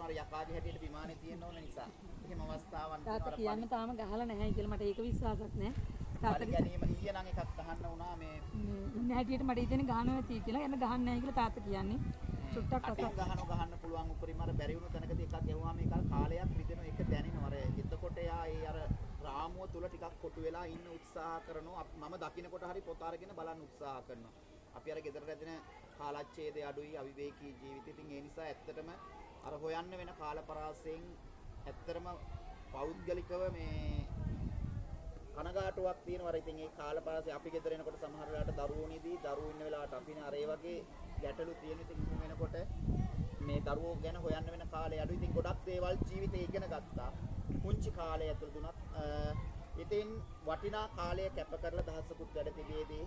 තියෙනවා අර යකාගේ හැටියට විමානේ තියෙන්න ඕන නිසා. එහෙම අවස්ථාවක් තාත්තා කියන්න තාම ගහලා නැහැ කියලා මට ඒක විශ්වාසක් නැහැ. තාත්තා ගැනීම ඊයේ නම් එකක් ගහන්න වුණා මේ ඉන්න හැටියට මට හිතෙන්නේ ගහනවා ඇති කියලා. එන්න ගහන්නේ නැහැ කියලා තාත්තා කියන්නේ. චුට්ටක් අතින් ගහන්න පුළුවන් උපරිම අර බැරි වුණු තැනකදී එකක් ගැහුවාම ඒක කාලයක් විදින එක දැනෙනවා. අර එතකොට එයා ඒ අර රාමුව තුල ටිකක් කොටු වෙලා ඉන්න උත්සාහ කරනවා. මම දකින්නකොට හරි පොත අරගෙන බලන්න උත්සාහ කරනවා. අපි අර ගෙදර රැඳෙන කාලච්ඡේදය අඩුයි අවිවේකී ජීවිතය. ඉතින් ඒ නිසා ඇත්තටම අර හොයන්න වෙන කාලපරාසයෙන් ඇත්තටම පෞද්ගලිකව මේ කනගාටුවක් තියෙනවා. ඉතින් ඒ කාලපරාසය අපි ගෙදර එනකොට සමහර වෙලාවට දරුවෝනිදී දරුවෝ ඉන්න වෙලාවට අපිනේ අර ඒ වගේ ගැටලු තියෙන ඉතින් වෙනකොට මේ දරුවෝ ගැන හොයන්න වෙන කාලය අඩුයි. ඉතින් ගොඩක් දේවල් ජීවිතේ ඉගෙන ගත්තා. පුංචි කාලය ඇතුළත දුනත් ඉතින් වටිනා කාලය කැප කරලා දහසකුත් වැඩ තිබේදී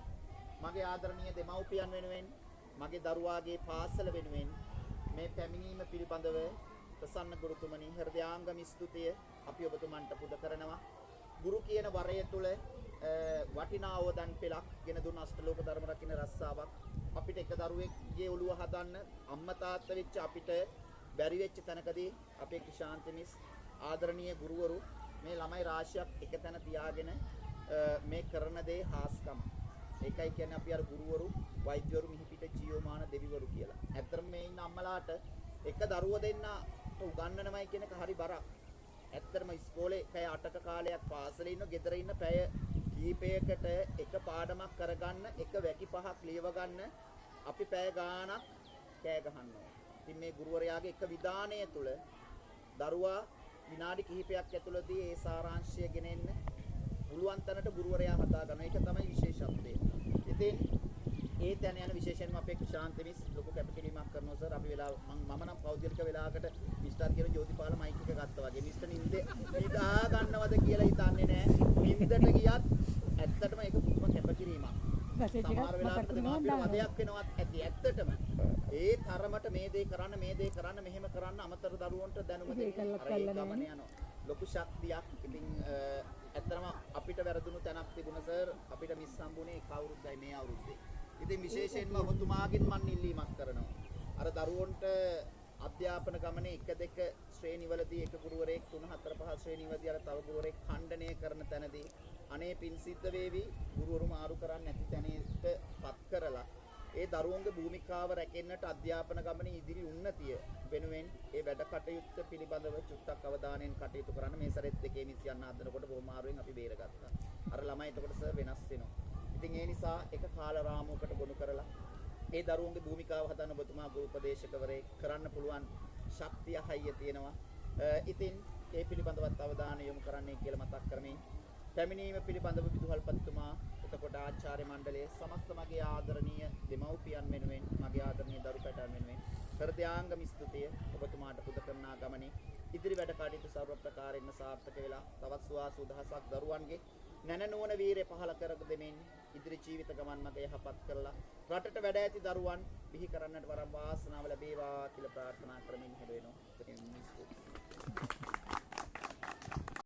මගේ ආදරණීය දෙමව්පියන් වෙනුවෙන් මගේ දරුවාගේ පාසල වෙනුවෙන් මේ පැමිණීම පිළිබඳව ප්‍රසන්න ගුරුතුමනි හෘදයාංගම ස්තුතිය අපි ඔබතුමන්ට පුද කරනවා. ගුරු කියන වරය තුල වටිනා අවදන් පෙළක් ගෙන දුන්න අෂ්ටලෝක ධර්ම රකින්න රස්සාවක් අපිට එක දරුවෙක්ගේ ඔළුව හදන්න අම්මා තාත්තා වෙච්ච අපිට බැරි වෙච්ච තැනකදී අපේ ක්‍රිෂාන්ත මිස් ආදරණීය ගුරුවරු මේ ළමයි රාශියක් එක තැන තියාගෙන මේ කරන දේ හාස්කම. ඒකයි කියන්නේ අපි අර ගුරුවරු, වෛද්‍යවරු, මිහිපිට ජීවමාන දෙවිවරු කියලා. ඇත්තටම මේ ඉන්න අම්මලාට එක දරුවෝ දෙන්න උගන්වනමයි කියන එක හරි බරක්. ඇත්තටම ඉස්කෝලේ පැය 8ක කාලයක් පාසලේ ඉන්න ගෙදර ඉන්න පැය කීපයකට එක පාඩමක් කරගන්න එක වැකි පහක් ලියව ගන්න අපි පැය ගාණක් කෑ ගහනවා. ඉතින් මේ ගුරුවරයාගේ එක විධානය තුල දරුවා විනාඩි කිහිපයක් ඇතුළතදී ඒ සාරාංශය ගෙනෙන්න පුළුවන් තැනට ගුරුවරයා හදා ගන්න. ඒක තමයි විශේෂත්වය. ඉතින් ඒ තැන යන විශේෂයෙන්ම අපේ ශාන්ත මිස් ලොකු කැපකිරීමක් කරනවා සර්. අපි වෙලාව මම නම් පෞද්ගලික වෙලාවකට මිස්ටර් කියන ජෝතිපාල මයික් එක ගත්තා වගේ. මිස්ටර් නින්දේ නිදා ගන්නවද කියලා හිතන්නේ නැහැ. නින්දට ගියත් ඇත්තටම ඒක පුදුම කැපකිරීමක්. සමහර වෙලාවකට දෙමාපියෝ වදයක් වෙනවත් ඇති. ඇත්තටම ඒ තරමට මේ දේ කරන්න මෙහෙම කරන්න අමතර දරුවන්ට දැනුම දෙන්න අර ඒ ගමන යනවා. ලොකු ශක්තියක්. ඉතින් ඇත්තටම අපිට වැරදුණු තැනක් තිබුණ සර්. අපිට මිස් හම්බුනේ එක අවුරුද්දයි මේ අවුරුද්දේ. ඉතින් විශේෂයෙන්ම ඔබතුමාගෙන් මම ඉල්ලීමක් කරනවා. අර දරුවන්ට අධ්‍යාපන ගමනේ 1 2 ශ්‍රේණිවලදී එක ගුරුවරයෙක් 3 4 5 ශ්‍රේණිවලදී අර තව ගුරුවරයෙක් ඛණ්ඩනය කරන තැනදී අනේ පින් සිද්ධ වේවි ගුරුවරු මාරු කරන්නේ නැති තැනටපත් කරලා ඒ දරුවන්ගේ භූමිකාව රැකෙන්නට අධ්‍යාපන ගමනේ ඉදිරි උන්නතිය වෙනුවෙන් ඒ වැඩ කටයුත්ත පිළිබඳව චුට්ටක් අවධානයෙන් කටයුතු කරන්න මේ සැරෙත් දෙකේ මිස් යන්න හදනකොට බොහොම අමාරුවෙන් අපි බේරගත්තා. අර ළමයි එතකොට සර් වෙනස් වෙනවා. ඉතින් ඒ නිසා එක කාල රාමුවකට ගොනු කරලා ඒ දරුවන්ගේ භූමිකාව හදන්න ඔබතුමා ගුරු උපදේශකවරේ කරන්න පුළුවන් ශක්තිය හයිය තියෙනවා. ඉතින් ඒ පිළිබඳවත් අවධානය යොමු කරන්නයි කියලා මතක් කරමින් පැමිණීම පිළිබඳව විදුහල්පතිතුමා එතකොට ආචාර්ය මණ්ඩලයේ සමස්ත මගේ ආදරණීය දෙමව්පියන් වෙනුවෙන් මගේ ආදරණීය දරු පැටන් වෙනුවෙන් හෘදයාංගම ස්තුතිය ඔබතුමාට පුද කරනා ගමනේ ඉදිරි වැඩ කටයුතු සර්ව ප්‍රකාරයෙන්ම සාර්ථක වෙලා තවත් සුවාසු දහසක් දරුවන්ගේ නැනනුවන වීරය පහල කර දෙමින් ඉදිරි ජීවිත ගමන් මඟ යහපත් කරලා රටට වැඩ ඇති දරුවන් බිහි කරන්නට වරම් වාසනාව ලැබේවා කියලා ප්‍රාර්ථනා කරමින් හෙළ වෙනවා.